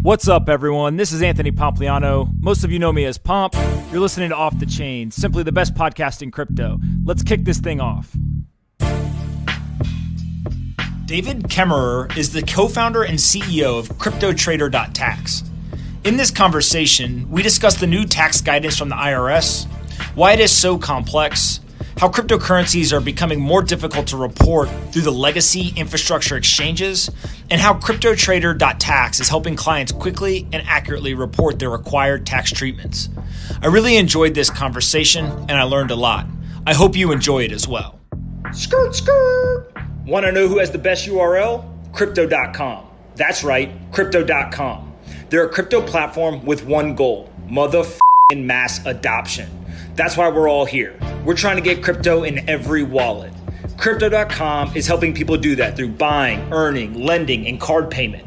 What's up, everyone? This is Anthony Pompliano. Most of you know me as Pomp. You're listening to Off the Chain, simply the best podcast in crypto. Let's kick this thing off. David Kemmerer is the co-founder and CEO of CryptoTrader.tax. In this conversation, we discuss the new tax guidance from the IRS, why it is so complex, how cryptocurrencies are becoming more difficult to report through the legacy infrastructure exchanges, and how CryptoTrader.tax is helping clients quickly and accurately report their required tax treatments. I really enjoyed this conversation, and I learned a lot. I hope you enjoy it as well. Skirt, skirt! Want to know who has the best URL? Crypto.com. That's right, Crypto.com. They're a crypto platform with one goal: motherfucking mass adoption. That's why we're all here. We're trying to get crypto in every wallet. Crypto.com is helping people do that through buying, earning, lending, and card payment.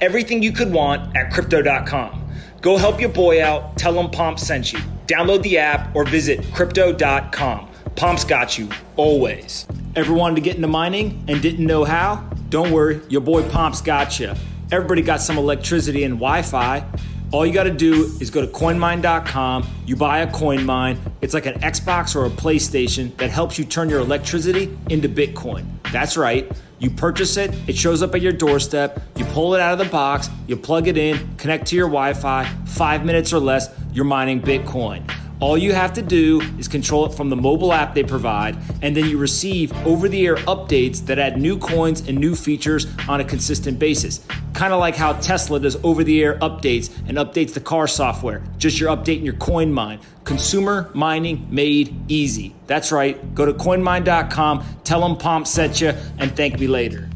Everything you could want at Crypto.com. Go help your boy out. Tell him Pomp sent you. Download the app or visit Crypto.com. Pomp's got you, always. Ever wanted to get into mining and didn't know how? Don't worry, your boy Pomp's got you. Everybody got some electricity and Wi-Fi. All you got to do is go to coinmine.com, you buy a coin mine. It's like an Xbox or a PlayStation that helps you turn your electricity into Bitcoin. That's right. You purchase it, it shows up at your doorstep, you pull it out of the box, you plug it in, connect to your Wi-Fi, 5 minutes or less, you're mining Bitcoin. All you have to do is control it from the mobile app they provide, and then you receive over-the-air updates that add new coins and new features on a consistent basis. Kind of like how Tesla does over-the-air updates and updates the car software. Just you're updating your coin mine. Consumer mining made easy. That's right. Go to coinmine.com, tell them Pomp sent you, and thank me later.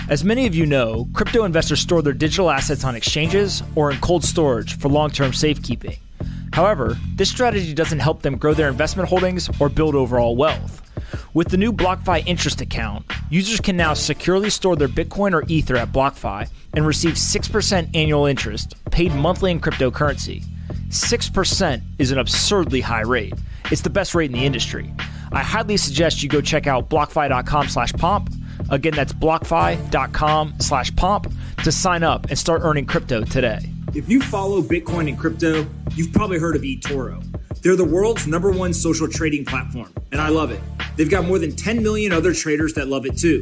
As many of you know, crypto investors store their digital assets on exchanges or in cold storage for long-term safekeeping. However, this strategy doesn't help them grow their investment holdings or build overall wealth. With the new BlockFi interest account, users can now securely store their Bitcoin or Ether at BlockFi and receive 6% annual interest paid monthly in cryptocurrency. 6% is an absurdly high rate. It's the best rate in the industry. I highly suggest you go check out blockfi.com/pomp. Again, that's blockfi.com/pomp to sign up and start earning crypto today. If you follow Bitcoin and crypto, you've probably heard of Etoro. They're the world's #1 social trading platform, and I love it. They've got more than 10 million other traders that love it too.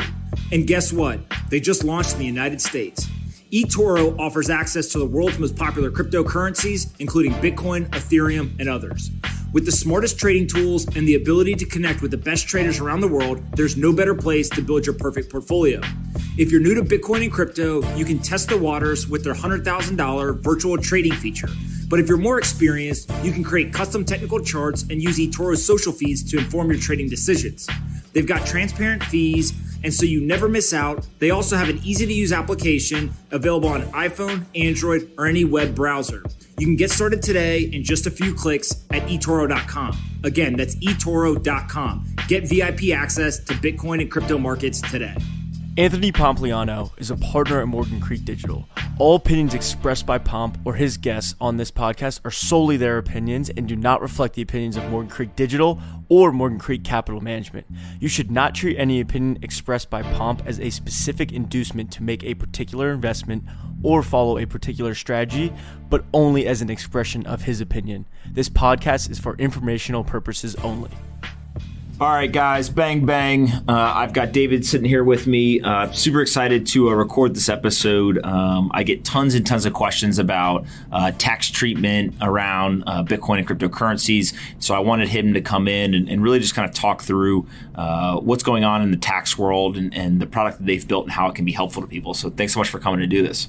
And guess what? They just launched in the United States. Etoro offers access to the world's most popular cryptocurrencies, including Bitcoin, Ethereum, and others. With the smartest trading tools and the ability to connect with the best traders around the world, there's no better place to build your perfect portfolio. If you're new to Bitcoin and crypto, you can test the waters with their $100,000 virtual trading feature. But if you're more experienced, you can create custom technical charts and use Etoro's social feeds to inform your trading decisions. They've got transparent fees, and so you never miss out. They also have an easy-to-use application available on iPhone, Android, or any web browser. You can get started today in just a few clicks at eToro.com. Again, that's eToro.com. Get VIP access to Bitcoin and crypto markets today. Anthony Pompliano is a partner at Morgan Creek Digital. All opinions expressed by Pomp or his guests on this podcast are solely their opinions and do not reflect the opinions of Morgan Creek Digital or Morgan Creek Capital Management. You should not treat any opinion expressed by Pomp as a specific inducement to make a particular investment or follow a particular strategy, but only as an expression of his opinion. This podcast is for informational purposes only. All right, guys, bang, bang. I've got David sitting here with me. Super excited to record this episode. I get tons and tons of questions about tax treatment around Bitcoin and cryptocurrencies. So I wanted him to come in and really just kind of talk through what's going on in the tax world and the product that they've built and how it can be helpful to people. So thanks so much for coming to do this.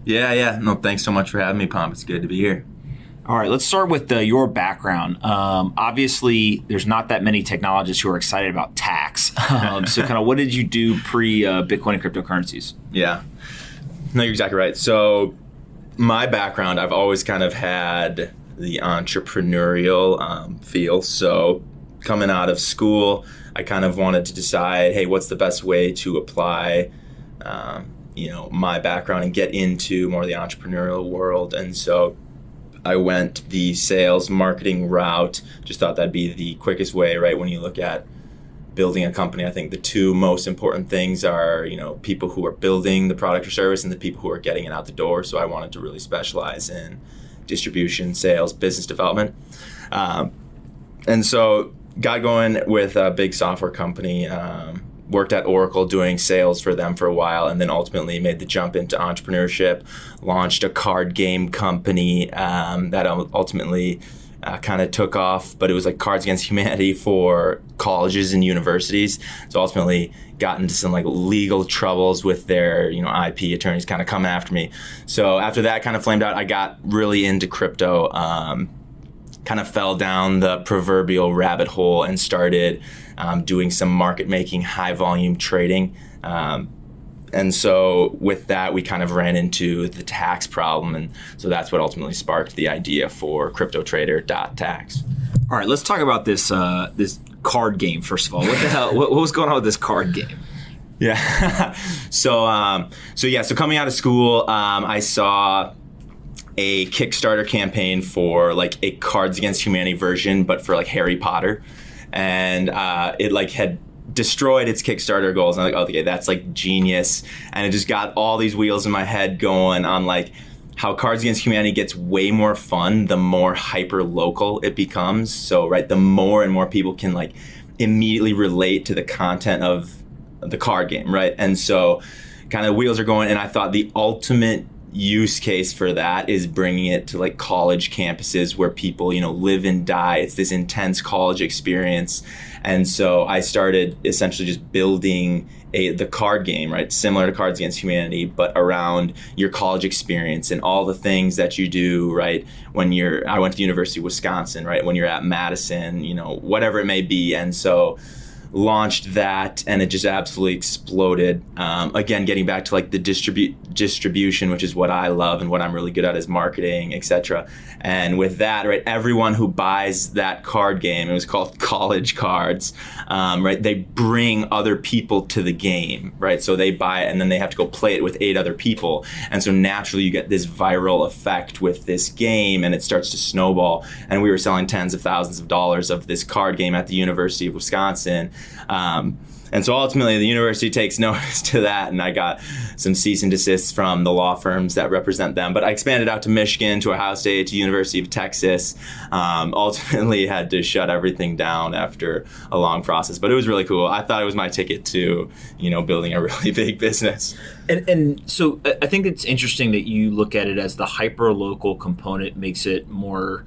Yeah. No, thanks so much for having me, Pomp. It's good to be here. All right, let's start with your background. Obviously, there's not that many technologists who are excited about tax. So kind of what did you do pre-Bitcoin and cryptocurrencies? Yeah, no, you're exactly right. So my background, I've always kind of had the entrepreneurial feel. So coming out of school, I kind of wanted to decide, hey, what's the best way to apply my background and get into more of the entrepreneurial world. And so I went the sales marketing route, just thought that'd be the quickest way, right? When you look at building a company, I think the two most important things are, people who are building the product or service and the people who are getting it out the door. So I wanted to really specialize in distribution, sales, business development. And so got going with a big software company, worked at Oracle doing sales for them for a while, and then ultimately made the jump into entrepreneurship, launched a card game company that ultimately kind of took off, but it was like Cards Against Humanity for colleges and universities. So ultimately got into some like legal troubles with their, IP attorneys kind of coming after me. So after that kind of flamed out, I got really into crypto, kind of fell down the proverbial rabbit hole and started doing some market making, high volume trading. And so with that, we kind of ran into the tax problem. And so that's what ultimately sparked the idea for CryptoTrader.tax. All right, let's talk about this this card game, first of all. What the hell? What was going on with this card game? Yeah. So coming out of school, I saw a Kickstarter campaign for like a Cards Against Humanity version, but for like Harry Potter. And it like had destroyed its Kickstarter goals. And I'm like, okay, that's like genius. And it just got all these wheels in my head going on like how Cards Against Humanity gets way more fun the more hyper local it becomes. So, right, the more and more people can like immediately relate to the content of the card game, right? And so kind of wheels are going, and I thought the ultimate use case for that is bringing it to like college campuses where people, live and die. It's this intense college experience. And so I started essentially just building the card game, right? Similar to Cards Against Humanity, but around your college experience and all the things that you do, right? I went to the University of Wisconsin, right? When you're at Madison, whatever it may be. And so launched that, and it just absolutely exploded. Again, getting back to like the distribution, which is what I love and what I'm really good at is marketing, etc. And with that, right, everyone who buys that card game, it was called College Cards, right? They bring other people to the game, right? So they buy it and then they have to go play it with 8 other people. And so naturally you get this viral effect with this game, and it starts to snowball. And we were selling tens of thousands of dollars of this card game at the University of Wisconsin. And so ultimately the university takes notice to that, and I got some cease and desists from the law firms that represent them. But I expanded out to Michigan, to Ohio State, to University of Texas. Ultimately had to shut everything down after a long process, but it was really cool. I thought it was my ticket to, building a really big business. And so I think it's interesting that you look at it as the hyper-local component makes it more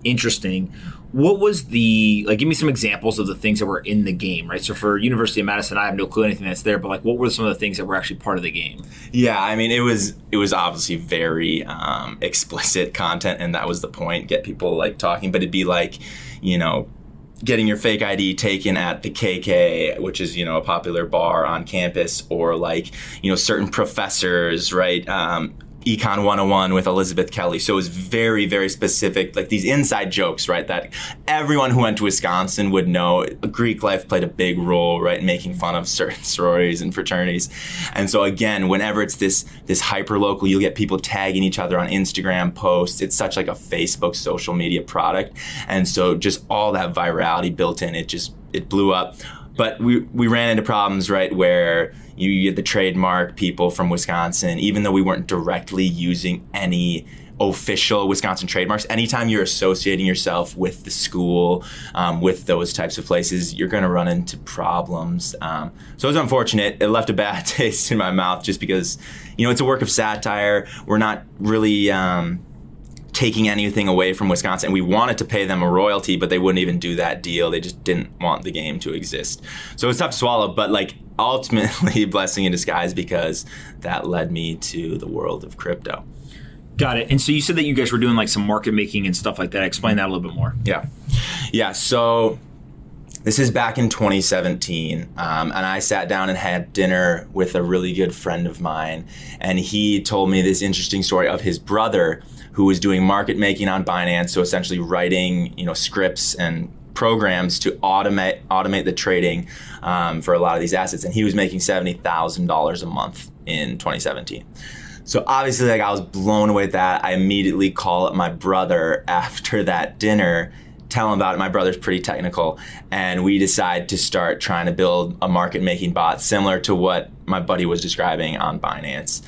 interesting. What was give me some examples of the things that were in the game, right? So for University of Madison, I have no clue anything that's there, but like, what were some of the things that were actually part of the game? Yeah, I mean, it was obviously very explicit content, and that was the point, get people like talking, but it'd be like, getting your fake ID taken at the KK, which is, a popular bar on campus, or like, certain professors, right? Econ 101 with Elizabeth Kelly. So it was very, very specific, like these inside jokes, right? That everyone who went to Wisconsin would know. Greek life played a big role, right? In making fun of certain sororities and fraternities. And so again, whenever it's this hyper local, you'll get people tagging each other on Instagram posts. It's such like a Facebook social media product. And so just all that virality built in, it blew up. But we ran into problems, right, where you get the trademark people from Wisconsin, even though we weren't directly using any official Wisconsin trademarks. Anytime you're associating yourself with the school, with those types of places, you're going to run into problems. So it was unfortunate. It left a bad taste in my mouth just because, it's a work of satire. We're not really taking anything away from Wisconsin. We wanted to pay them a royalty, but they wouldn't even do that deal. They just didn't want the game to exist. So it's tough to swallow, but like ultimately blessing in disguise, because that led me to the world of crypto. Got it. And so you said that you guys were doing like some market making and stuff like that. Explain that a little bit more. Yeah. So this is back in 2017, and I sat down and had dinner with a really good friend of mine, and he told me this interesting story of his brother who was doing market making on Binance, so essentially writing, scripts and programs to automate the trading for a lot of these assets, and he was making $70,000 a month in 2017. So obviously, like, I was blown away with that. I immediately call up my brother after that dinner tell him about it. My brother's pretty technical, and we decide to start trying to build a market making bot similar to what my buddy was describing on Binance.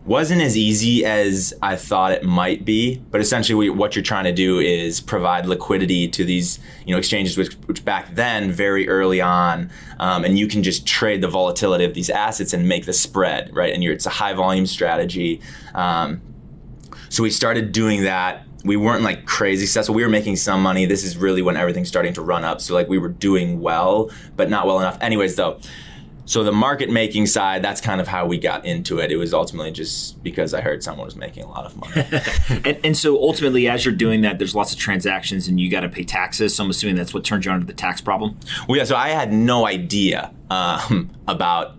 Wasn't as easy as I thought it might be, but essentially what you're trying to do is provide liquidity to these exchanges, which back then, very early on, and you can just trade the volatility of these assets and make the spread, right? And it's a high volume strategy. So we started doing that. We weren't like crazy successful. We were making some money. This is really when everything's starting to run up. So like we were doing well, but not well enough. Anyways, though. So the market making side, that's kind of how we got into it. It was ultimately just because I heard someone was making a lot of money. and so ultimately, as you're doing that, there's lots of transactions and you got to pay taxes. So I'm assuming that's what turned you on to the tax problem? Well, yeah, so I had no idea about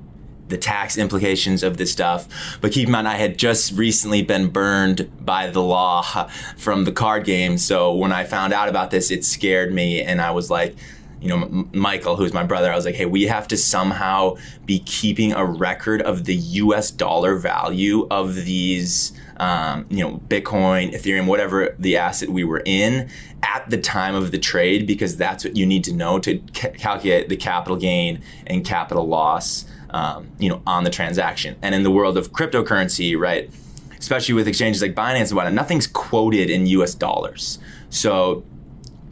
the tax implications of this stuff. But keep in mind, I had just recently been burned by the law from the card game. So when I found out about this, it scared me. And I was like, Michael, who's my brother, I was like, hey, we have to somehow be keeping a record of the US dollar value of these, Bitcoin, Ethereum, whatever the asset we were in at the time of the trade, because that's what you need to know to calculate the capital gain and capital loss, on the transaction. And in the world of cryptocurrency, right, especially with exchanges like Binance and whatnot, nothing's quoted in US dollars. So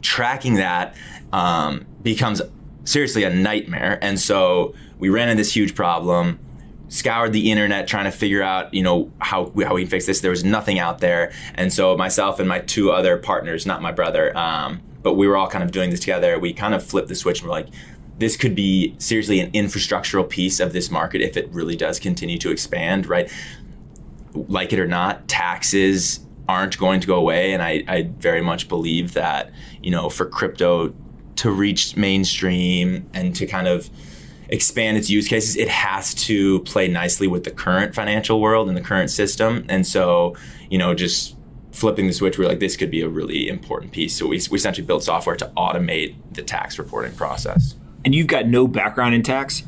tracking that becomes seriously a nightmare. And so we ran into this huge problem, scoured the internet trying to figure out, how we can fix this. There was nothing out there. And so myself and my two other partners, not my brother, but we were all kind of doing this together. We kind of flipped the switch and we're like, this could be seriously an infrastructural piece of this market if it really does continue to expand, right? Like it or not, taxes aren't going to go away. And I very much believe that, for crypto to reach mainstream and to kind of expand its use cases, it has to play nicely with the current financial world and the current system. And so, just flipping the switch, we're like, this could be a really important piece. So we essentially built software to automate the tax reporting process. And you've got no background in tax?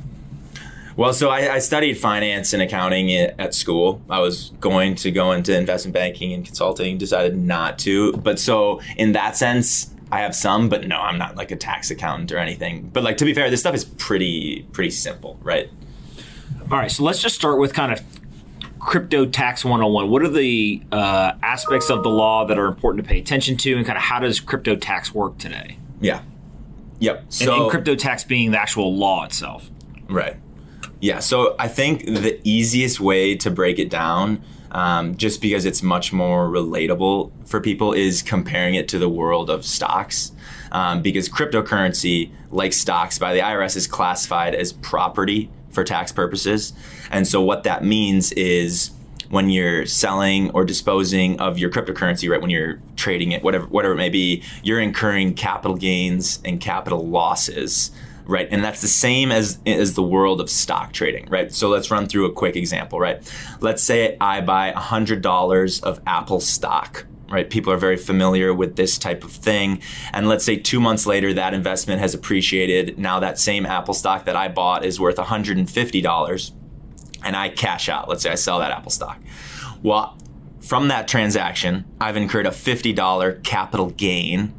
Well, so I studied finance and accounting at school. I was going to go into investment banking and consulting, decided not to. But so in that sense, I have some, but no, I'm not like a tax accountant or anything. But like, to be fair, this stuff is pretty simple, right? All right, so let's just start with kind of crypto tax 101. What are the aspects of the law that are important to pay attention to, and kind of how does crypto tax work today? Yeah. Yep. So, and crypto tax being the actual law itself. Right. Yeah. So I think the easiest way to break it down, just because it's much more relatable for people, is comparing it to the world of stocks. Because cryptocurrency, like stocks, by the IRS is classified as property for tax purposes. And so what that means is when you're selling or disposing of your cryptocurrency, right, when you're trading it, whatever it may be, you're incurring capital gains and capital losses, right? And that's the same as the world of stock trading, right? So let's run through a quick example, right? Let's say I buy $100 of Apple stock, right? People are very familiar with this type of thing. And let's say 2 months later, that investment has appreciated. Now that same Apple stock that I bought is worth $150. And I cash out. Let's say I sell that Apple stock. Well, from that transaction, I've incurred a $50 capital gain,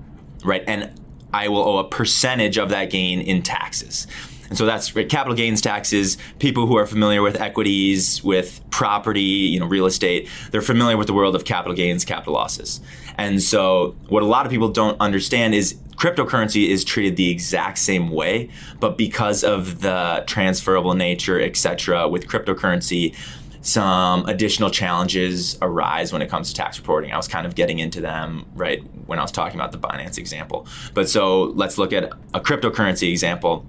right? And I will owe a percentage of that gain in taxes. And so that's capital gains taxes. People who are familiar with equities, with property, real estate, they're familiar with the world of capital gains, capital losses. And so what a lot of people don't understand is cryptocurrency is treated the exact same way, but because of the transferable nature, et cetera, with cryptocurrency, some additional challenges arise when it comes to tax reporting. I was kind of getting into them right when I was talking about the Binance example. But so let's look at a cryptocurrency example.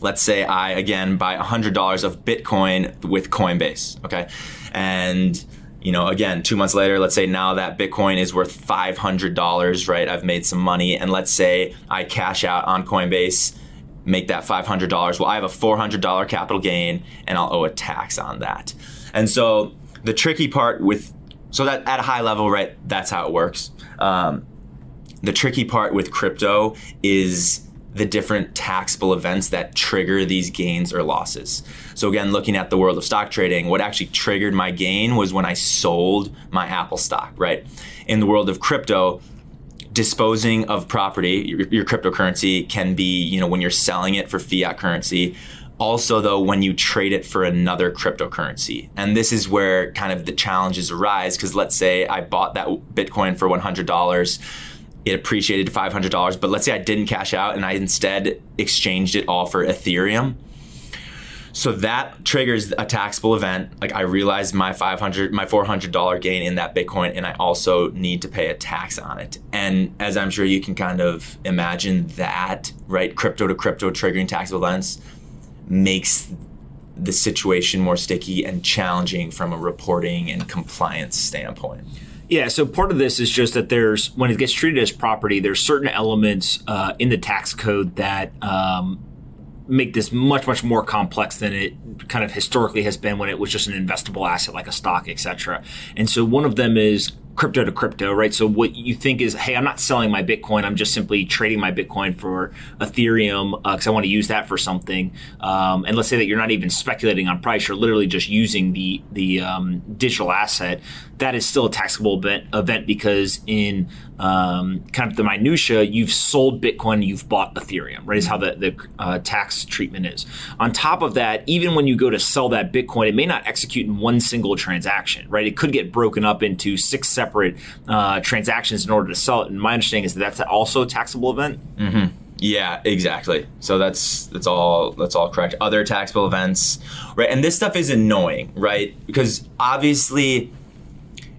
Let's say I, again, buy $100 of Bitcoin with Coinbase, okay? And again, 2 months later, let's say now that Bitcoin is worth $500, right? I've made some money. And let's say I cash out on Coinbase, make that $500. Well, I have a $400 capital gain and I'll owe a tax on that. And so the tricky part so that at a high level, right, that's how it works. The tricky part with crypto is the different taxable events that trigger these gains or losses. So again, looking at the world of stock trading, what actually triggered my gain was when I sold my Apple stock, right? In the world of crypto, disposing of property, your cryptocurrency can be, when you're selling it for fiat currency. Also, though, when you trade it for another cryptocurrency. And this is where kind of the challenges arise, because let's say I bought that Bitcoin for $100. It appreciated to $500, but let's say I didn't cash out and I instead exchanged it all for Ethereum. So that triggers a taxable event. Like, I realized my $400 gain in that Bitcoin, and I also need to pay a tax on it. And as I'm sure you can kind of imagine that, right, crypto to crypto triggering taxable events makes the situation more sticky and challenging from a reporting and compliance standpoint. Yeah, so part of this is just that when it gets treated as property, there's certain elements in the tax code that make this much, much more complex than it kind of historically has been when it was just an investable asset like a stock, et cetera. And so one of them is crypto to crypto, right? So what you think is, hey, I'm not selling my Bitcoin. I'm just simply trading my Bitcoin for Ethereum because I want to use that for something. And let's say that you're not even speculating on price. You're literally just using the digital asset. That is still a taxable event because in kind of the minutia, you've sold Bitcoin, you've bought Ethereum, right? Is how the tax treatment is. On top of that, even when you go to sell that Bitcoin, it may not execute in one single transaction, right? It could get broken up into 6 separate transactions in order to sell it. And my understanding is that that's also a taxable event. Mm-hmm. Yeah, exactly. So that's all correct. Other taxable events, right? And this stuff is annoying, right? Because obviously,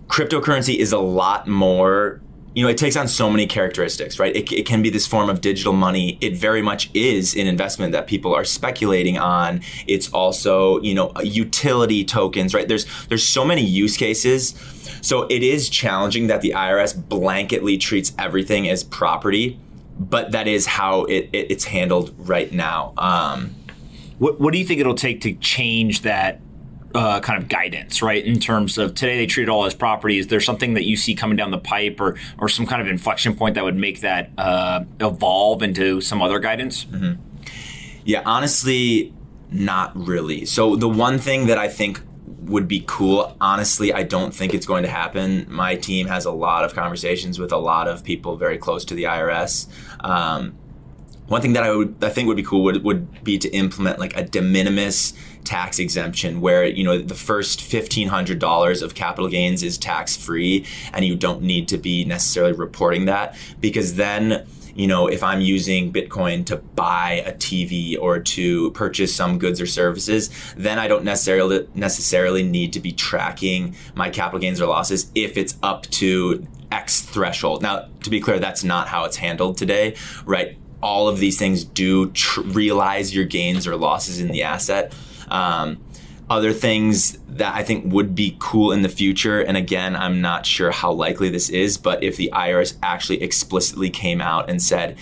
cryptocurrency is a lot more, it takes on so many characteristics, right? It can be this form of digital money. It very much is an investment that people are speculating on. It's also, utility tokens, right? There's so many use cases. So it is challenging that the IRS blanketly treats everything as property, but that is how it's handled right now. What do you think it'll take to change that kind of guidance, right? In terms of today they treat it all as property. Is there something that you see coming down the pipe or some kind of inflection point that would make that evolve into some other guidance? Mm-hmm. Yeah, honestly, not really. So the one thing that I think would be cool, honestly, I don't think it's going to happen. My team has a lot of conversations with a lot of people very close to the IRS. One thing that I think would be cool would be to implement like a de minimis tax exemption where, the first $1,500 of capital gains is tax free and you don't need to be necessarily reporting that, because then, if I'm using Bitcoin to buy a TV or to purchase some goods or services, then I don't necessarily need to be tracking my capital gains or losses if it's up to X threshold. Now, to be clear, that's not how it's handled today, right? All of these things do realize your gains or losses in the asset. Other things that I think would be cool in the future, and again, I'm not sure how likely this is, but if the IRS actually explicitly came out and said,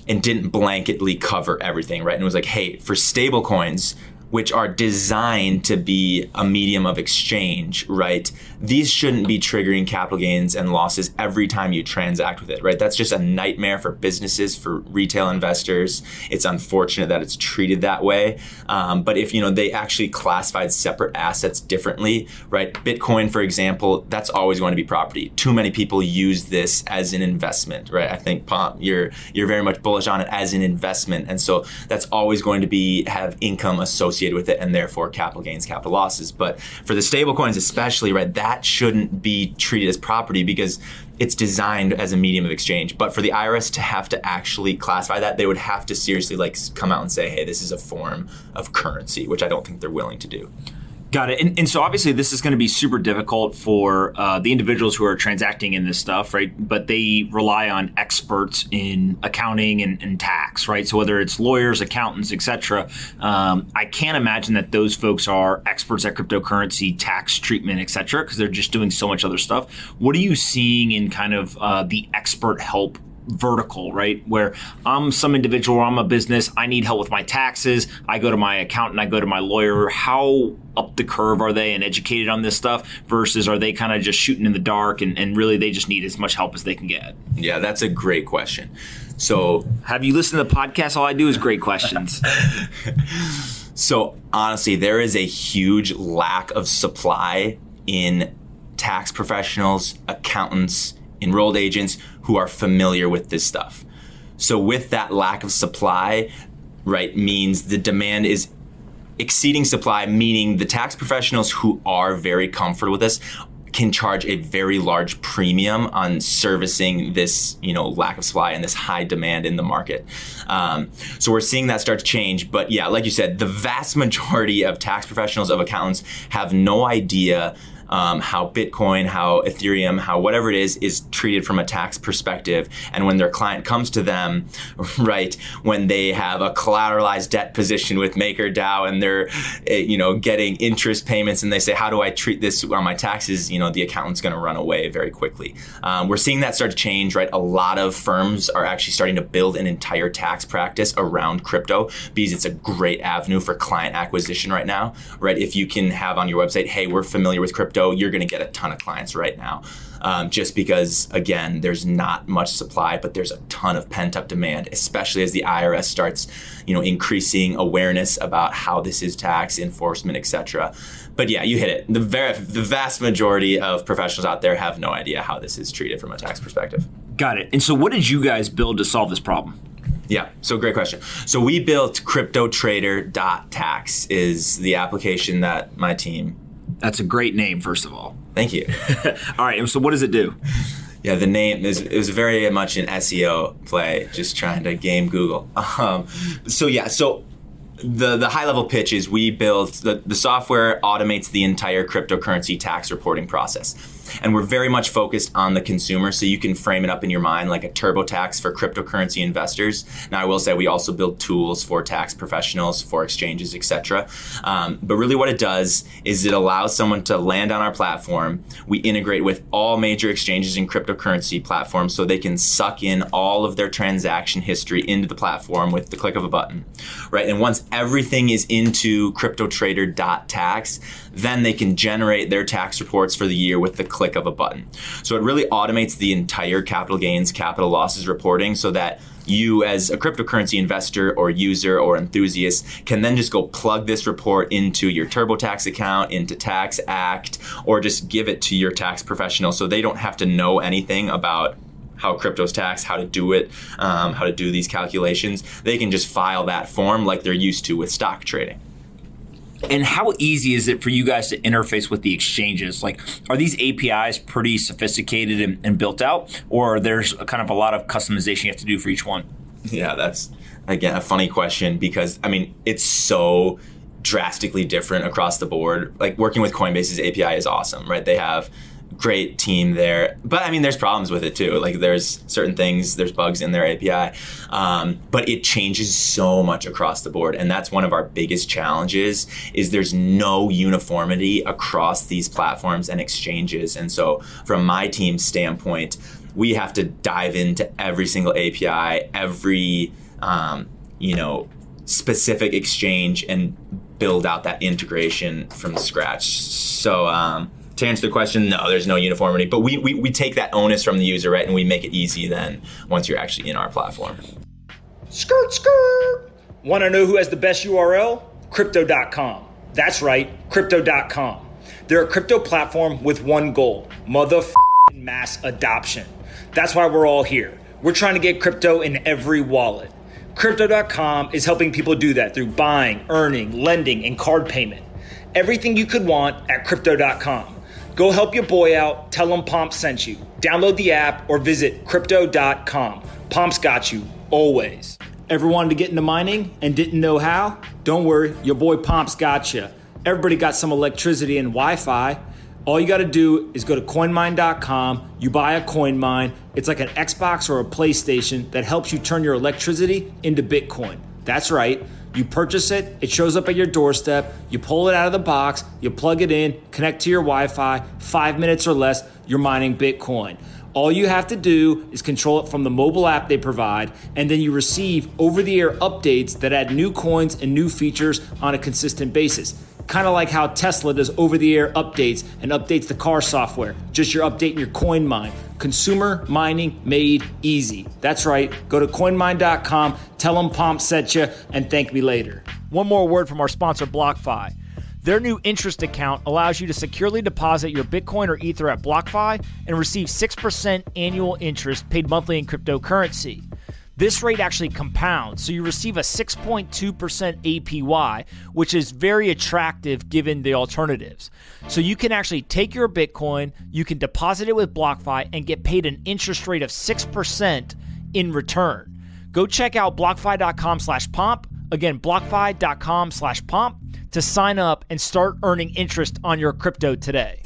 and didn't blanketly cover everything, right? And it was like, hey, for stable coins, which are designed to be a medium of exchange, right? These shouldn't be triggering capital gains and losses every time you transact with it, right? That's just a nightmare for businesses, for retail investors. It's unfortunate that it's treated that way. But if, they actually classified separate assets differently, right? Bitcoin, for example, that's always going to be property. Too many people use this as an investment, right? I think, Pomp, you're very much bullish on it as an investment. And so that's always going to have income associated with it, and therefore capital gains, capital losses. But for the stable coins especially, right, that shouldn't be treated as property because it's designed as a medium of exchange. But for the IRS to have to actually classify that, they would have to seriously come out and say, hey, this is a form of currency, which I don't think they're willing to do. Got it. And so obviously this is going to be super difficult for the individuals who are transacting in this stuff, right? But they rely on experts in accounting and tax, right? So whether it's lawyers, accountants, et cetera, I can't imagine that those folks are experts at cryptocurrency, tax treatment, et cetera, because they're just doing so much other stuff. What are you seeing in kind of the expert help vertical, right? Where I'm some individual, I'm a business, I need help with my taxes, I go to my accountant, I go to my lawyer. How up the curve are they and educated on this stuff versus are they kind of just shooting in the dark and really they just need as much help as they can get? Yeah, that's a great question. So have you listened to the podcast? All I do is great questions. So honestly, there is a huge lack of supply in tax professionals, accountants, enrolled agents who are familiar with this stuff. So with that lack of supply, right, means the demand is exceeding supply, meaning the tax professionals who are very comfortable with this can charge a very large premium on servicing this, lack of supply and this high demand in the market. So we're seeing that start to change. But yeah, like you said, the vast majority of tax professionals, of accountants, have no idea how Bitcoin, how Ethereum, how whatever it is treated from a tax perspective. And when their client comes to them, right, when they have a collateralized debt position with MakerDAO and they're, getting interest payments and they say, how do I treat this on my taxes? The accountant's going to run away very quickly. We're seeing that start to change, right? A lot of firms are actually starting to build an entire tax practice around crypto because it's a great avenue for client acquisition right now, right? If you can have on your website, hey, we're familiar with crypto, you're going to get a ton of clients right now. Just because, again, there's not much supply, but there's a ton of pent-up demand, especially as the IRS starts, increasing awareness about how this is tax enforcement, etc. But yeah, you hit it. The vast majority of professionals out there have no idea how this is treated from a tax perspective. Got it. And so what did you guys build to solve this problem? Yeah, so great question. So we built CryptoTrader.tax is the application that my team. That's a great name, first of all. Thank you. All right, so what does it do? Yeah, the name it was very much an SEO play, just trying to game Google. So the high level pitch is we built the software automates the entire cryptocurrency tax reporting process. And we're very much focused on the consumer, so you can frame it up in your mind like a TurboTax for cryptocurrency investors. Now, I will say we also build tools for tax professionals, for exchanges, etc. But really what it does is it allows someone to land on our platform. We integrate with all major exchanges and cryptocurrency platforms so they can suck in all of their transaction history into the platform with the click of a button, right? And once everything is into CryptoTrader.tax, then they can generate their tax reports for the year with the click of a button. So it really automates the entire capital gains, capital losses reporting so that you as a cryptocurrency investor or user or enthusiast can then just go plug this report into your TurboTax account, into Tax Act, or just give it to your tax professional so they don't have to know anything about how crypto's taxed, how to do it, how to do these calculations. They can just file that form like they're used to with stock trading. And how easy is it for you guys to interface with the exchanges? Like, are these APIs pretty sophisticated and built out, or there's kind of a lot of customization you have to do for each one? Yeah, that's, again, a funny question because, it's so drastically different across the board. Like, working with Coinbase's API is awesome, right? They have great team there, but there's problems with it too. Like there's certain things, there's bugs in their API, but it changes so much across the board. And that's one of our biggest challenges is there's no uniformity across these platforms and exchanges. And so from my team's standpoint, we have to dive into every single API, every, specific exchange and build out that integration from scratch. So, to answer the question, no, there's no uniformity, but we take that onus from the user, right, and we make it easy then once you're actually in our platform. Skirt, skirt. Want to know who has the best URL? Crypto.com. That's right, Crypto.com. They're a crypto platform with one goal, motherfucking mass adoption. That's why we're all here. We're trying to get crypto in every wallet. Crypto.com is helping people do that through buying, earning, lending, and card payment. Everything you could want at Crypto.com. Go help your boy out. Tell him Pomp sent you. Download the app or visit Crypto.com. Pomp's got you, always. Ever wanted to get into mining and didn't know how? Don't worry, your boy Pomp's got you. Everybody got some electricity and Wi-Fi. All you got to do is go to coinmine.com. You buy a coin mine. It's like an Xbox or a PlayStation that helps you turn your electricity into Bitcoin. That's right. You purchase it, it shows up at your doorstep, you pull it out of the box, you plug it in, connect to your Wi-Fi, 5 minutes or less, you're mining Bitcoin. All you have to do is control it from the mobile app they provide, and then you receive over-the-air updates that add new coins and new features on a consistent basis. Kind of like how Tesla does over-the-air updates and updates the car software. Just you're updating your coin mine. Consumer mining made easy. That's right. Go to coinmine.com, tell them Pomp sent you, and thank me later. One more word from our sponsor, BlockFi. Their new interest account allows you to securely deposit your Bitcoin or Ether at BlockFi and receive 6% annual interest paid monthly in cryptocurrency. This rate actually compounds, so you receive a 6.2% APY, which is very attractive given the alternatives. So you can actually take your Bitcoin, you can deposit it with BlockFi, and get paid an interest rate of 6% in return. Go check out BlockFi.com/pomp. Again, BlockFi.com/pomp to sign up and start earning interest on your crypto today.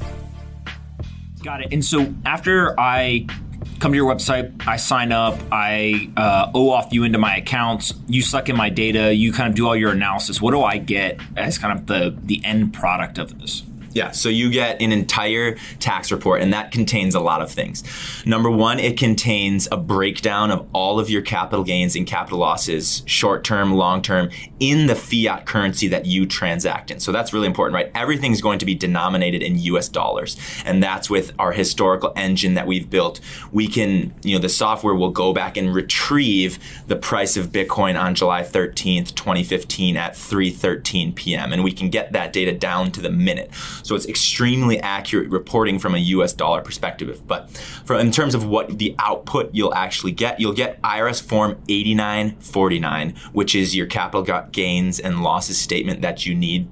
Got it. And so after I come to your website, I sign up, I OAuth you into my accounts, you suck in my data, you kind of do all your analysis. What do I get as kind of the end product of this? Yeah, so you get an entire tax report, and that contains a lot of things. Number one, it contains a breakdown of all of your capital gains and capital losses, short-term, long-term, in the fiat currency that you transact in. So that's really important, right? Everything's going to be denominated in US dollars, and that's with our historical engine that we've built. We can, the software will go back and retrieve the price of Bitcoin on July 13th, 2015 at 3:13 p.m., and we can get that data down to the minute. So it's extremely accurate reporting from a US dollar perspective. But in terms of what the output you'll actually get, you'll get IRS Form 8949, which is your capital gains and losses statement that you need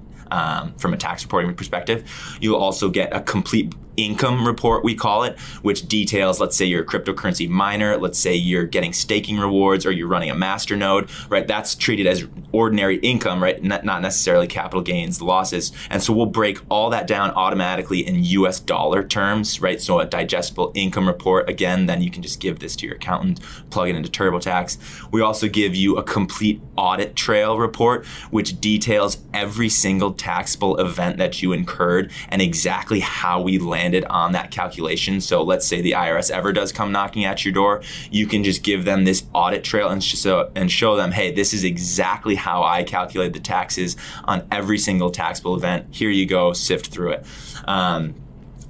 from a tax reporting perspective. You'll also get a complete income report, we call it, which details, let's say you're a cryptocurrency miner, let's say you're getting staking rewards or you're running a master node, right? That's treated as ordinary income, right? Not necessarily capital gains, losses. And so we'll break all that down automatically in US dollar terms, right? So a digestible income report, again, then you can just give this to your accountant, plug it into TurboTax. We also give you a complete audit trail report, which details every single taxable event that you incurred and exactly how we landed on that calculation. So let's say the IRS ever does come knocking at your door, you can just give them this audit trail and show them, hey, this is exactly how I calculate the taxes on every single taxable event. Here you go, sift through it. And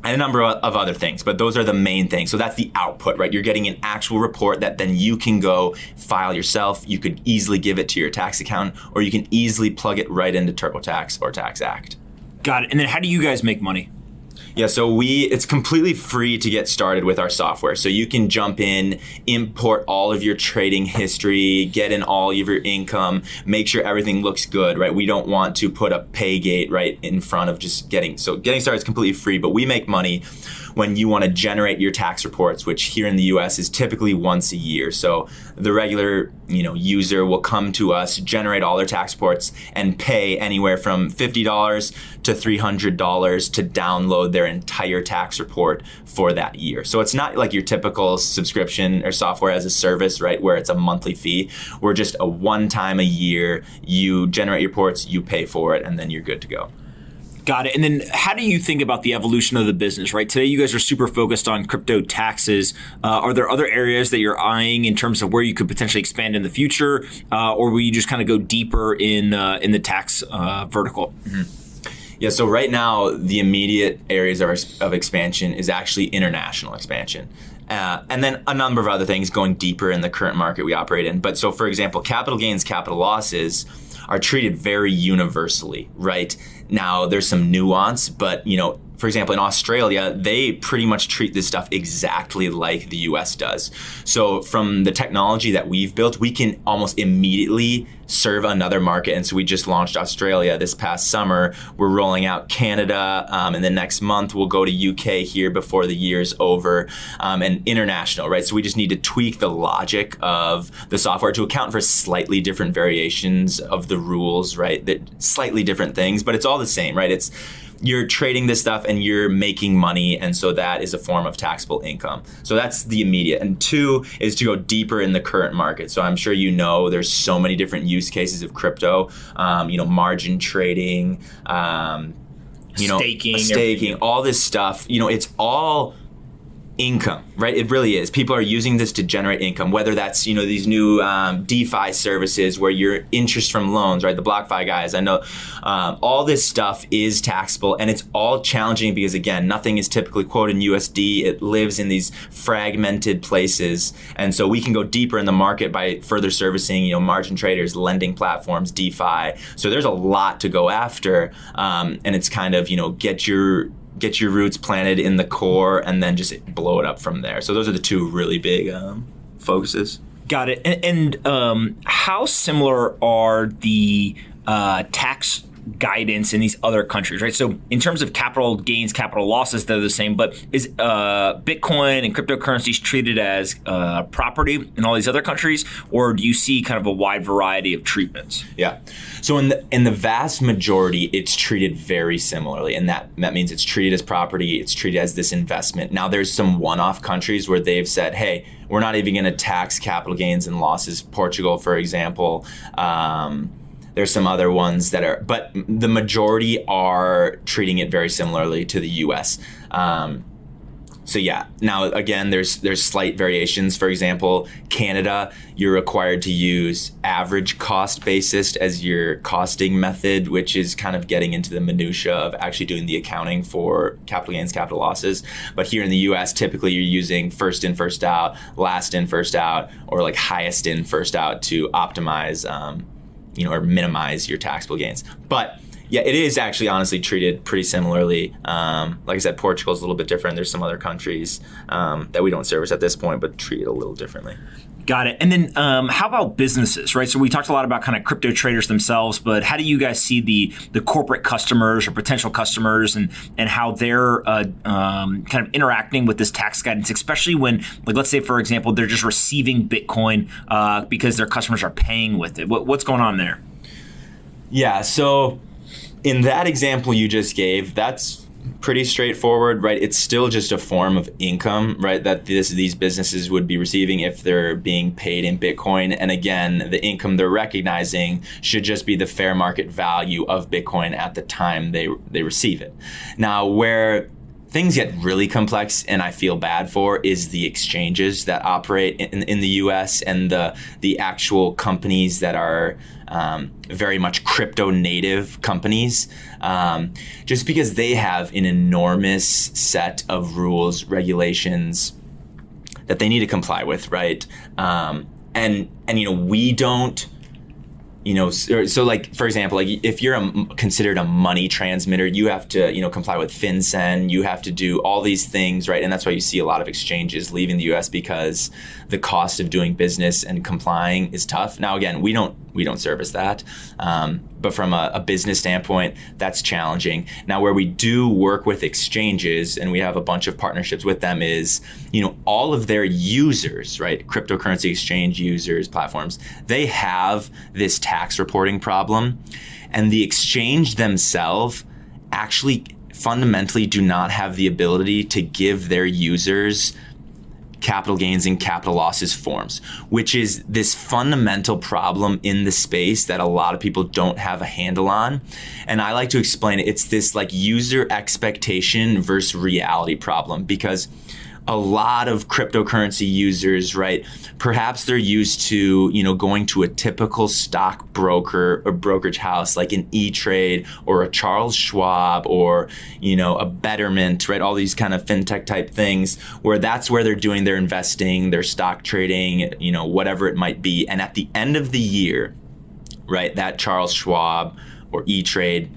a number of other things, but those are the main things. So that's the output, right? You're getting an actual report that then you can go file yourself. You could easily give it to your tax accountant, or you can easily plug it right into TurboTax or TaxAct. Got it. And then how do you guys make money? Yeah, so it's completely free to get started with our software. So you can jump in, import all of your trading history, get in all of your income, make sure everything looks good, right? We don't want to put a pay gate right in front of just getting started is completely free, but we make money when you want to generate your tax reports, which here in the US is typically once a year. So the regular, user will come to us, generate all their tax reports, and pay anywhere from $50 to $300 to download their entire tax report for that year. So it's not like your typical subscription or software as a service, right, where it's a monthly fee. We're just a one time a year, you generate your reports, you pay for it, and then you're good to go. Got it. And then how do you think about the evolution of the business, right? Today, you guys are super focused on crypto taxes. Are there other areas that you're eyeing in terms of where you could potentially expand in the future? Or will you just kind of go deeper in the tax vertical? Mm-hmm. Yeah, so right now, the immediate areas of expansion is actually international expansion. And then a number of other things going deeper in the current market we operate in. But so, for example, capital gains, capital losses are treated very universally, right? Now, there's some nuance, but, for example, in Australia, they pretty much treat this stuff exactly like the US does. So from the technology that we've built, we can almost immediately serve another market. And so we just launched Australia this past summer. We're rolling out Canada, and then next month we'll go to UK here before the year's over, and international, right? So we just need to tweak the logic of the software to account for slightly different variations of the rules, right? That slightly different things, but it's all the same, right? You're trading this stuff and you're making money, and so that is a form of taxable income. So that's the immediate. And two is to go deeper in the current market. So I'm sure there's so many different use cases of crypto, margin trading, staking, all this stuff. It's all income, right? It really is. People are using this to generate income, whether that's, these new DeFi services where your interest from loans, right? The BlockFi guys, I know all this stuff is taxable, and it's all challenging because, again, nothing is typically quoted in USD. It lives in these fragmented places. And so we can go deeper in the market by further servicing, margin traders, lending platforms, DeFi. So there's a lot to go after. And it's kind of, get your roots planted in the core and then just blow it up from there. So those are the two really big focuses. Got it. And how similar are the tax guidance in these other countries, right? So in terms of capital gains, capital losses, they're the same, but is Bitcoin and cryptocurrencies treated as property in all these other countries, or do you see kind of a wide variety of treatments? Yeah. So in the vast majority, it's treated very similarly, and that means it's treated as property, it's treated as this investment. Now, there's some one-off countries where they've said, hey, we're not even going to tax capital gains and losses. Portugal, for example. There's some other ones that are, but the majority are treating it very similarly to the US. So yeah, now again, there's slight variations. For example, Canada, you're required to use average cost basis as your costing method, which is kind of getting into the minutia of actually doing the accounting for capital gains, capital losses. But here in the US, typically you're using first in, first out, last in, first out, or like highest in, first out to optimize or minimize your taxable gains. But yeah, it is actually honestly treated pretty similarly. Like I said, Portugal is a little bit different. There's some other countries that we don't service at this point, but treat it a little differently. Got it. And then how about businesses, right? So we talked a lot about kind of crypto traders themselves, but how do you guys see the corporate customers or potential customers and how they're kind of interacting with this tax guidance, especially when, like, let's say, for example, they're just receiving Bitcoin because their customers are paying with it. What's going on there? Yeah, so in that example you just gave, that's pretty straightforward, right? It's still just a form of income, right? That these businesses would be receiving if they're being paid in Bitcoin. And again, the income they're recognizing should just be the fair market value of Bitcoin at the time they receive it. Now, where things get really complex and I feel bad for is the exchanges that operate in the US and the actual companies that are very much crypto native companies, just because they have an enormous set of rules, regulations that they need to comply with, right? And we don't. So like, for example, like if you're considered a money transmitter, you have to, comply with FinCEN, you have to do all these things, right? And that's why you see a lot of exchanges leaving the US because the cost of doing business and complying is tough. Now, again, we don't service that. But from a business standpoint, that's challenging. Now, where we do work with exchanges, and we have a bunch of partnerships with them, is, all of their users, right? Cryptocurrency exchange users, platforms, they have this tax reporting problem. And the exchange themselves actually fundamentally do not have the ability to give their users capital gains and capital losses forms, which is this fundamental problem in the space that a lot of people don't have a handle on. And I like to explain it. It's this like user expectation versus reality problem, because a lot of cryptocurrency users, right, perhaps they're used to, going to a typical stock broker or brokerage house like an E-Trade or a Charles Schwab or, a Betterment, right, all these kind of fintech type things where that's where they're doing their investing, their stock trading, whatever it might be. And at the end of the year, right, that Charles Schwab or E-Trade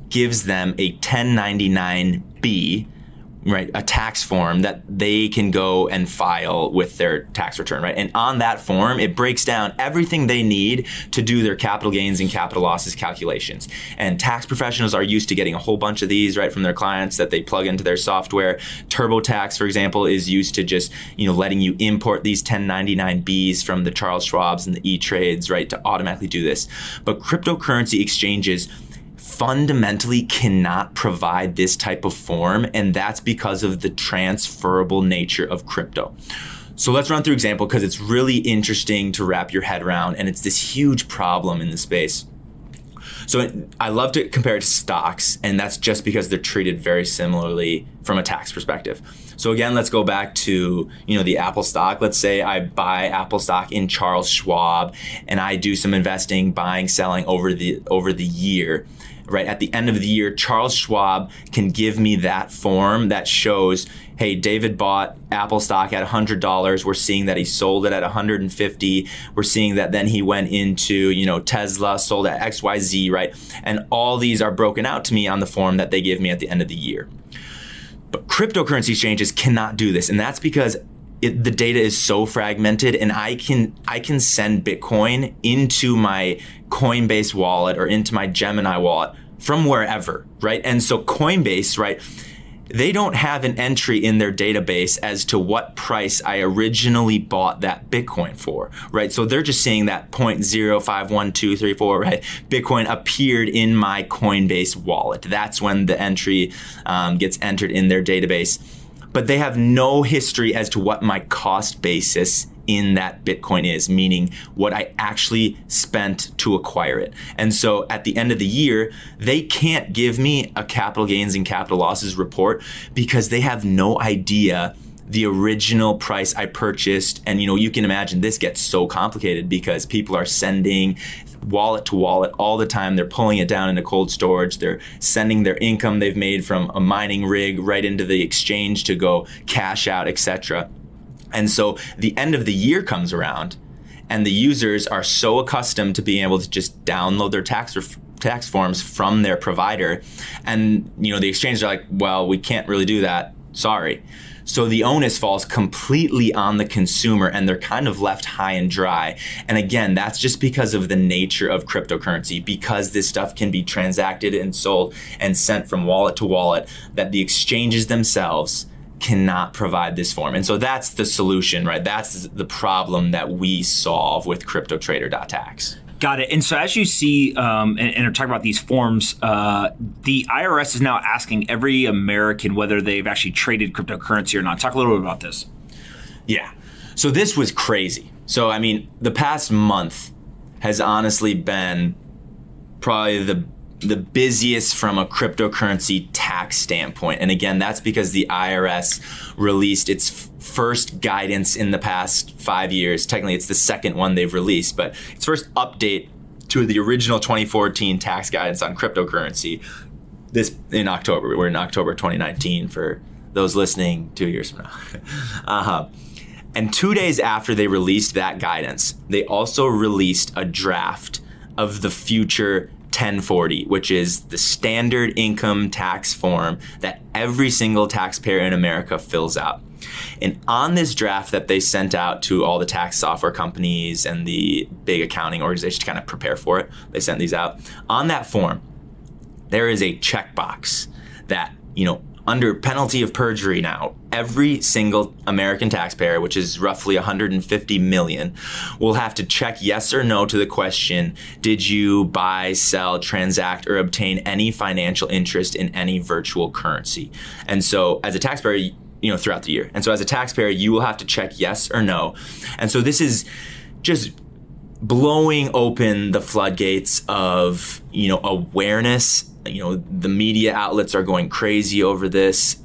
gives them a 1099-B, right, a tax form that they can go and file with their tax return, right? And on that form, it breaks down everything they need to do their capital gains and capital losses calculations. And tax professionals are used to getting a whole bunch of these, right, from their clients that they plug into their software. TurboTax, for example, is used to just, letting you import these 1099-Bs from the Charles Schwabs and the E-Trades, right, to automatically do this. But cryptocurrency exchanges fundamentally cannot provide this type of form, and that's because of the transferable nature of crypto. So let's run through an example because it's really interesting to wrap your head around, and it's this huge problem in the space. So I love to compare it to stocks, and that's just because they're treated very similarly from a tax perspective. So again, let's go back to, the Apple stock. Let's say I buy Apple stock in Charles Schwab, and I do some investing, buying, selling over the year. Right at the end of the year, Charles Schwab can give me that form that shows, hey, David bought Apple stock at $100. We're seeing that he sold it at $150. We're seeing that then he went into, Tesla, sold at XYZ, right? And all these are broken out to me on the form that they give me at the end of the year. But cryptocurrency exchanges cannot do this, and that's because the data is so fragmented, and I can send Bitcoin into my Coinbase wallet or into my Gemini wallet from wherever, right? And so Coinbase, right, they don't have an entry in their database as to what price I originally bought that Bitcoin for, right? So they're just saying that 0.051234, right? Bitcoin appeared in my Coinbase wallet. That's when the entry gets entered in their database. But they have no history as to what my cost basis in that Bitcoin is, meaning what I actually spent to acquire it. And so at the end of the year, they can't give me a capital gains and capital losses report because they have no idea the original price I purchased. And you can imagine this gets so complicated because people are sending wallet to wallet all the time. They're pulling it down into cold storage. They're sending their income they've made from a mining rig right into the exchange to go cash out, etc. And so the end of the year comes around and the users are so accustomed to being able to just download their tax forms from their provider. And the exchanges are like, well, we can't really do that. Sorry. So the onus falls completely on the consumer and they're kind of left high and dry. And again, that's just because of the nature of cryptocurrency, because this stuff can be transacted and sold and sent from wallet to wallet, that the exchanges themselves cannot provide this form. And so that's the solution, right? That's the problem that we solve with CryptoTrader.tax. Got it. And so as you see, and are talking about these forms, the IRS is now asking every American whether they've actually traded cryptocurrency or not. Talk a little bit about this. Yeah. So this was crazy. So, the past month has honestly been probably the busiest from a cryptocurrency tax standpoint. And again, that's because the IRS released its first guidance in the past 5 years. Technically, it's the second one they've released, but its first update to the original 2014 tax guidance on cryptocurrency. This in October. We're in October 2019 for those listening 2 years from now. And 2 days after they released that guidance, they also released a draft of the future 1040, which is the standard income tax form that every single taxpayer in America fills out. And on this draft that they sent out to all the tax software companies and the big accounting organizations to kind of prepare for it, they sent these out. On that form, there is a checkbox that, under penalty of perjury now, every single American taxpayer, which is roughly 150 million, will have to check yes or no to the question, did you buy, sell, transact, or obtain any financial interest in any virtual currency? And so as a taxpayer, throughout the year. And so as a taxpayer, you will have to check yes or no. And so this is just blowing open the floodgates of, awareness. The media outlets are going crazy over this.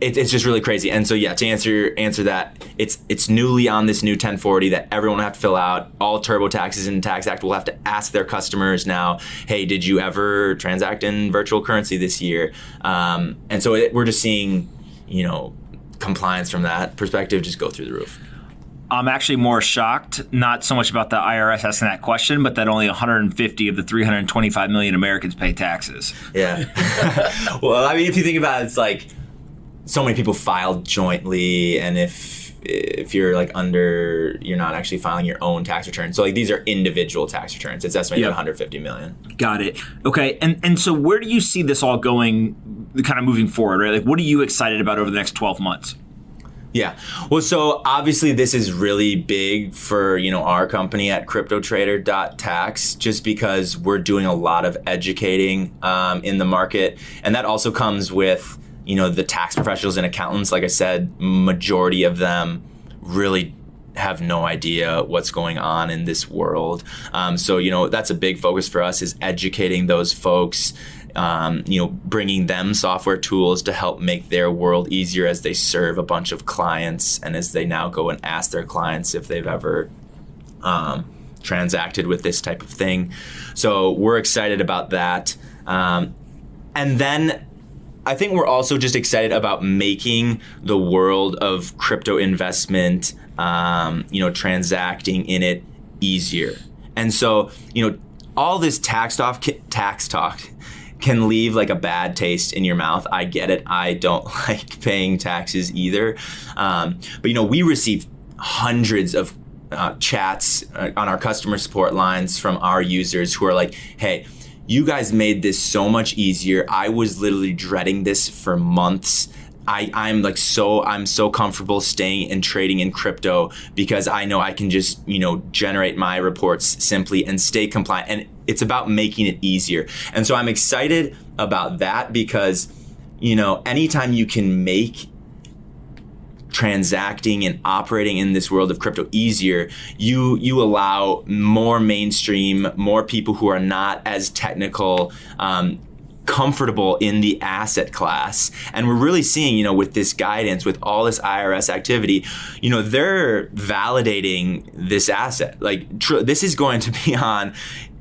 It's just really crazy. And so, yeah, to answer that, it's newly on this new 1040 that everyone will have to fill out. All TurboTaxes in the Tax Act will have to ask their customers now, hey, did you ever transact in virtual currency this year? And so we're just seeing, compliance from that perspective just go through the roof. I'm actually more shocked, not so much about the IRS asking that question, but that only 150 of the 325 million Americans pay taxes. Yeah. Well, if you think about it, it's like so many people filed jointly, and if you're you're not actually filing your own tax return. So these are individual tax returns. It's estimated at 150 million. Got it. Okay. And so where do you see this all going, kind of moving forward, right? What are you excited about over the next 12 months? Yeah. Well, so obviously this is really big for, our company at CryptoTrader.tax, just because we're doing a lot of educating in the market. And that also comes with, the tax professionals and accountants. Like I said, majority of them really have no idea what's going on in this world. So that's a big focus for us, is educating those folks, bringing them software tools to help make their world easier as they serve a bunch of clients, and as they now go and ask their clients if they've ever transacted with this type of thing. So we're excited about that. And then I think we're also just excited about making the world of crypto investment, transacting in it easier. And so, all this tax talk can leave like a bad taste in your mouth. I get it. I don't like paying taxes either. But we receive hundreds of chats on our customer support lines from our users who are like, hey, you guys made this so much easier. I was literally dreading this for months. I'm so comfortable staying and trading in crypto because I know I can just, generate my reports simply and stay compliant. And it's about making it easier. And so I'm excited about that because, anytime you can make transacting and operating in this world of crypto easier, you allow more mainstream, more people who are not as technical, comfortable in the asset class. And we're really seeing, with this guidance, with all this IRS activity, they're validating this asset. Like this is going to be on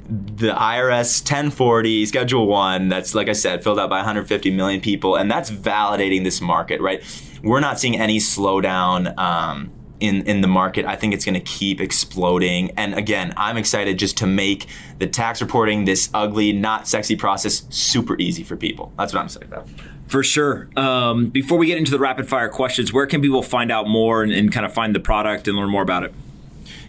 the IRS 1040 Schedule 1 that's, like I said, filled out by 150 million people, and that's validating this market, right? We're not seeing any slowdown in the market. I think it's going to keep exploding. And again, I'm excited just to make the tax reporting, this ugly, not sexy process, super easy for people. That's what I'm excited about. For sure. Before we get into the rapid fire questions, where can people find out more and kind of find the product and learn more about it?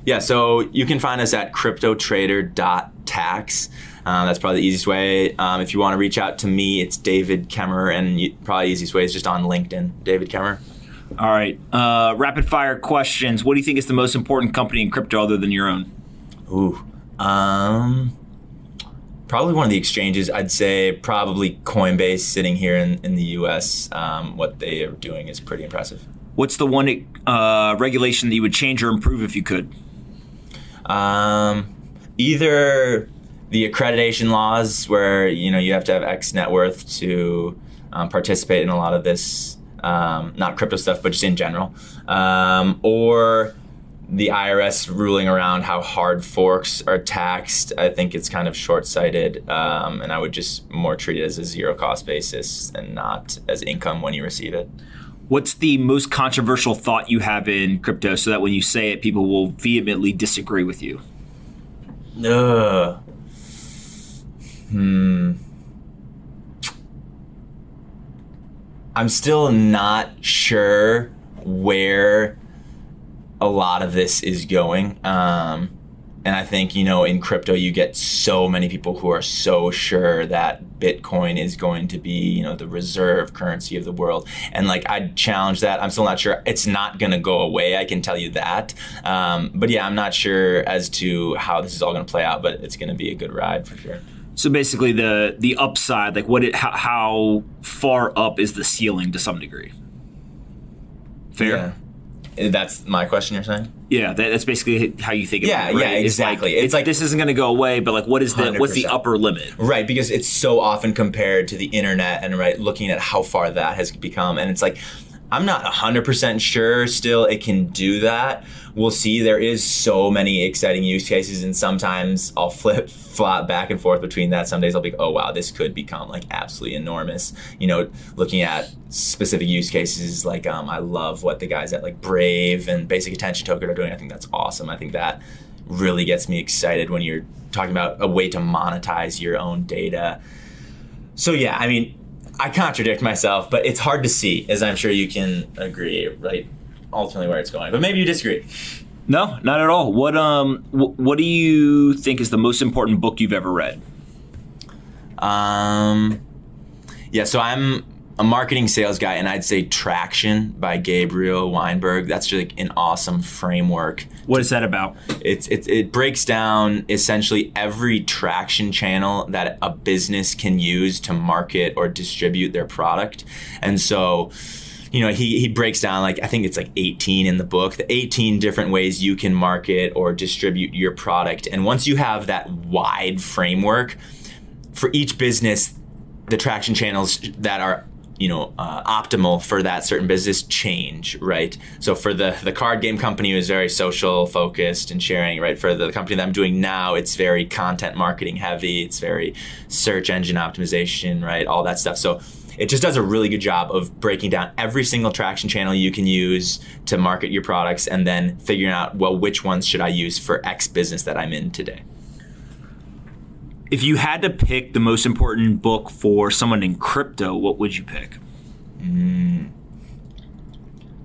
Yeah, so you can find us at CryptoTrader.tax. That's probably the easiest way. If you want to reach out to me, it's David Kemmerer, and probably the easiest way is just on LinkedIn, David Kemmerer. All right. Rapid fire questions. What do you think is the most important company in crypto other than your own? Probably one of the exchanges. I'd say probably Coinbase, sitting here in the U.S. What they are doing is pretty impressive. What's the one regulation that you would change or improve if you could? Either the accreditation laws, where you have to have X net worth to participate in a lot of this, not crypto stuff, but just in general, or the IRS ruling around how hard forks are taxed. I think it's kind of short-sighted, and I would just more treat it as a zero-cost basis and not as income when you receive it. What's the most controversial thought you have in crypto so that when you say it, people will vehemently disagree with you? I'm still not sure where a lot of this is going. And I think, in crypto, you get so many people who are so sure that Bitcoin is going to be, the reserve currency of the world. And I'd challenge that. I'm still not sure. It's not going to go away. I can tell you that. But yeah, I'm not sure as to how this is all going to play out, but it's going to be a good ride for sure. So basically the upside, how far up is the ceiling to some degree? Fair? Yeah. That's my question, you're saying? Yeah, that's basically how you think about it, right? Yeah, exactly. It's like this isn't going to go away, but what's the upper limit? Right, because it's so often compared to the internet and looking at how far that has become. And it's I'm not 100% sure still it can do that. We'll see. There is so many exciting use cases, and sometimes I'll flop back and forth between that. Some days I'll be, oh wow, this could become absolutely enormous. Looking at specific use cases, I love what the guys at Brave and Basic Attention Token are doing. I think that's awesome. I think that really gets me excited when you're talking about a way to monetize your own data. So yeah, I contradict myself, but it's hard to see, as I'm sure you can agree, right? Ultimately where it's going. But maybe you disagree. No, not at all. What do you think is the most important book you've ever read? So I'm a marketing sales guy, and I'd say Traction by Gabriel Weinberg. That's just an awesome framework. What is that about? It breaks down essentially every traction channel that a business can use to market or distribute their product. And so, he breaks down, like, I think it's like 18 in the book, the 18 different ways you can market or distribute your product. And once you have that wide framework for each business, the traction channels that are optimal for that certain business change, right? So for the card game company, it was very social focused and sharing, right? For the company that I'm doing now, it's very content marketing heavy. It's very search engine optimization, right? All that stuff. So it just does a really good job of breaking down every single traction channel you can use to market your products, and then figuring out, well, which ones should I use for X business that I'm in today. If you had to pick the most important book for someone in crypto, what would you pick?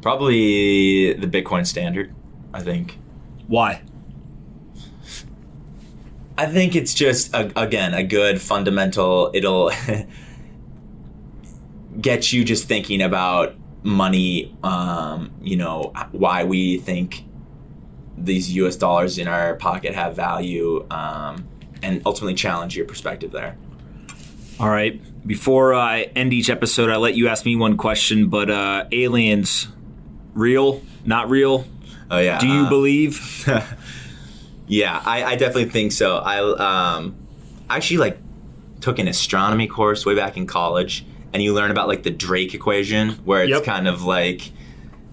Probably the Bitcoin Standard, I think. Why? I think it's just, again, a good fundamental, it'll get you just thinking about money, why we think these US dollars in our pocket have value, and ultimately challenge your perspective there. All right. Before I end each episode, I let you ask me one question, but aliens, real, not real? Oh, yeah. Do you believe? Yeah, I definitely think so. I actually took an astronomy course way back in college, and you learn about the Drake equation, where it's kind of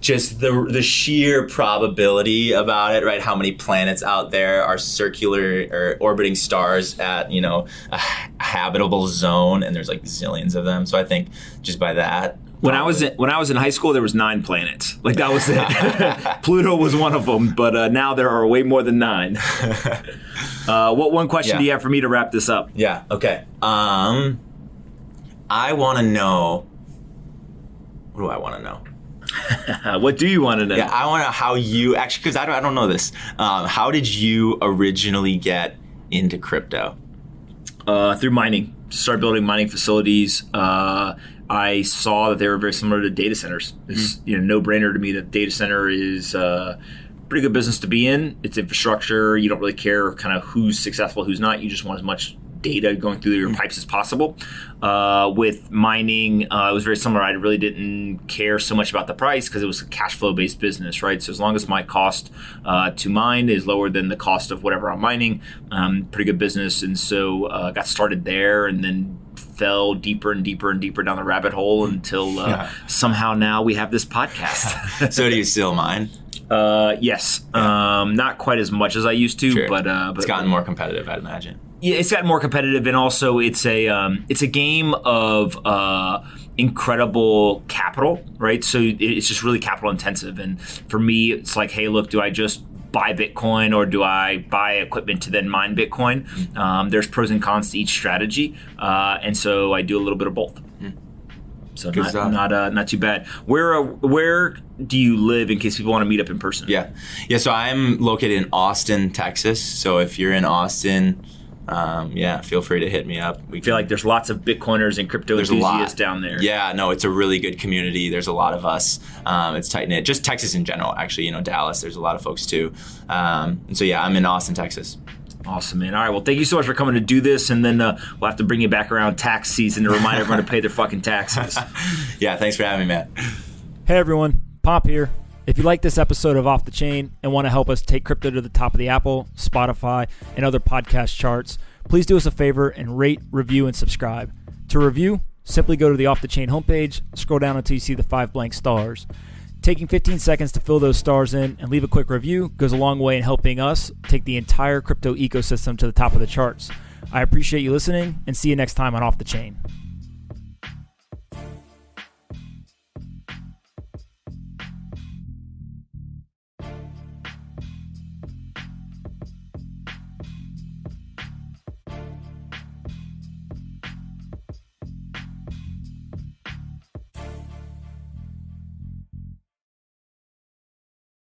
just the sheer probability about it, right? How many planets out there are circular or orbiting stars at, a habitable zone, and there's zillions of them. So I think just by that. When I was in high school, there was 9 planets. That was it. Pluto was one of them, but now there are way more than 9. What one question do you have for me to wrap this up? Yeah. Okay. I want to know. What do I want to know? What do you want to know? Yeah, I want to know how you actually, because I don't know this. How did you originally get into crypto? Through mining. Started building mining facilities. I saw that they were very similar to data centers. It's no-brainer to me that data center is a pretty good business to be in. It's infrastructure. You don't really care kind of who's successful, who's not. You just want as much data going through your pipes as possible. With mining, it was very similar. I really didn't care so much about the price because it was a cash flow based business, right? So as long as my cost to mine is lower than the cost of whatever I'm mining, pretty good business. And so got started there, and then fell deeper and deeper and deeper down the rabbit hole until somehow now we have this podcast. So do you still mine? Yes. Not quite as much as I used to, Sure. but it's gotten more competitive, I'd imagine. Yeah, it's gotten more competitive, and also it's a game of incredible capital, right? So it's just really capital intensive, and for me, it's hey, look, do I just buy Bitcoin or do I buy equipment to then mine Bitcoin? There's pros and cons to each strategy, and so I do a little bit of both. So not too bad. Where do you live in case people want to meet up in person? Yeah. So I'm located in Austin, Texas. So if you're in Austin, feel free to hit me up. I feel like there's lots of Bitcoiners and crypto enthusiasts down there. Yeah, no, it's a really good community. There's a lot of us. It's tight knit. Just Texas in general, actually. Dallas, there's a lot of folks too. And so I'm in Austin, Texas. Awesome, man. All right, well, thank you so much for coming to do this, and then we'll have to bring you back around tax season to remind everyone to pay their fucking taxes. Yeah, thanks for having me, man. Hey everyone, Pomp here. If you like this episode of Off the Chain and want to help us take crypto to the top of the Apple, Spotify, and other podcast charts, please do us a favor and rate, review, and subscribe. To review, simply go to the Off the Chain homepage, scroll down until you see the 5 blank stars. Taking 15 seconds to fill those stars in and leave a quick review goes a long way in helping us take the entire crypto ecosystem to the top of the charts. I appreciate you listening, and see you next time on Off the Chain.